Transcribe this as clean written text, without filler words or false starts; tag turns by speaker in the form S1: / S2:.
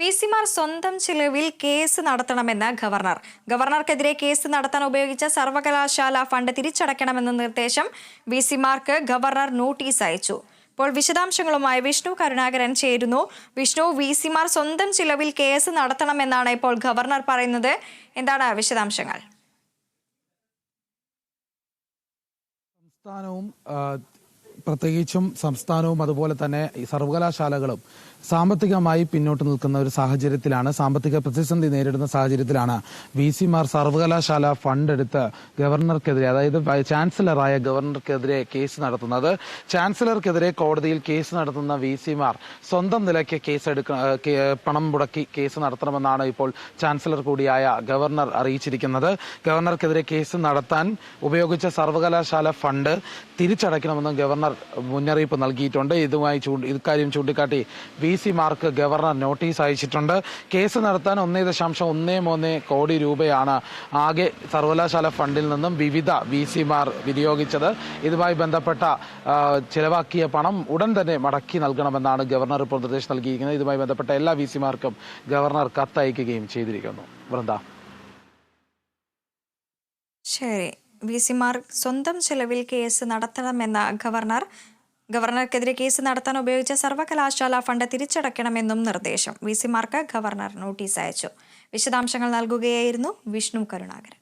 S1: പിസിമാർ സ്വന്തം ചിലവിൽ കേസ് നടത്തണമെന്ന് ഗവർണർ. ഗവർണർക്കെതിരെ കേസ് നടത്താൻ ഉപയോഗിച്ച സർവകലാശാല ഫണ്ട് തിരിച്ചടയ്ക്കണമെന്ന നിർദ്ദേശം വിസിമാർക്ക് ഗവർണർ നോട്ടീസ് അയച്ചു. ഇപ്പോൾ വിശദാംശങ്ങളുമായി വിഷ്ണു കരുണാകരൻ ചേരുന്നു. വിഷ്ണു, വിസിമാർ സ്വന്തം ചിലവിൽ കേസ് നടത്തണമെന്നാണ് ഇപ്പോൾ ഗവർണർ പറയുന്നത്. എന്താണ് വിശദാംശങ്ങൾ?
S2: പ്രത്യേകിച്ചും സംസ്ഥാനവും അതുപോലെ തന്നെ സർവകലാശാലകളും സാമ്പത്തികമായി പിന്നോട്ട് നിൽക്കുന്ന ഒരു സാഹചര്യത്തിലാണ്, സാമ്പത്തിക പ്രതിസന്ധി നേരിടുന്ന സാഹചര്യത്തിലാണ് വിസിമാർ സർവകലാശാല ഫണ്ട് എടുത്ത് ഗവർണർക്കെതിരെ, അതായത് ചാൻസലറായ ഗവർണർക്കെതിരെ കേസ് നടത്തുന്നത്. ചാൻസലർക്കെതിരെ കോടതിയിൽ കേസ് നടത്തുന്ന വിസിമാർ സ്വന്തം നിലയ്ക്ക് പണം മുടക്കി കേസ് നടത്തണമെന്നാണ് ഇപ്പോൾ ചാൻസലർ കൂടിയായ ഗവർണർ അറിയിച്ചിരിക്കുന്നത്. ഗവർണർക്കെതിരെ കേസ് നടത്താൻ ഉപയോഗിച്ച സർവകലാശാല ഫണ്ട് തിരിച്ചടയ്ക്കണമെന്നും ഗവർണർ മുന്നറിയിപ്പ് നൽകിയിട്ടുണ്ട്. ഇക്കാര്യം ചൂണ്ടിക്കാട്ടി വിസിമാർക്ക് ഗവർണർ നോട്ടീസ് അയച്ചിട്ടുണ്ട്. കേസ് നടത്താൻ 1.13 കോടി രൂപയാണ് ആകെ സർവകലാശാല ഫണ്ടിൽ നിന്നും വിവിധ വിസിമാർ വിനിയോഗിച്ചത്. ഇതുമായി ബന്ധപ്പെട്ട ചിലവാക്കിയ പണം ഉടൻ തന്നെ മടക്കി നൽകണമെന്നാണ് ഗവർണർ ഇപ്പോൾ നിർദ്ദേശം നൽകിയിരിക്കുന്നത്. ഇതുമായി ബന്ധപ്പെട്ട എല്ലാ വിസിമാർക്കും ഗവർണർ കത്തയക്കുകയും ചെയ്തിരിക്കുന്നു. വൃന്ദ.
S1: ശരി, വിസിമാർ സ്വന്തം ചെലവിൽ കേസ് നടത്തണമെന്ന ഗവർണർക്കെതിരെ കേസ് നടത്താൻ ഉപയോഗിച്ച സർവകലാശാല ഫണ്ട് തിരിച്ചടയ്ക്കണമെന്നും നിർദ്ദേശം. വിസിമാർക്ക് ഗവർണർ നോട്ടീസ് അയച്ചു. വിശദാംശങ്ങൾ നൽകുകയായിരുന്നു വിഷ്ണു കരുണാകരൻ.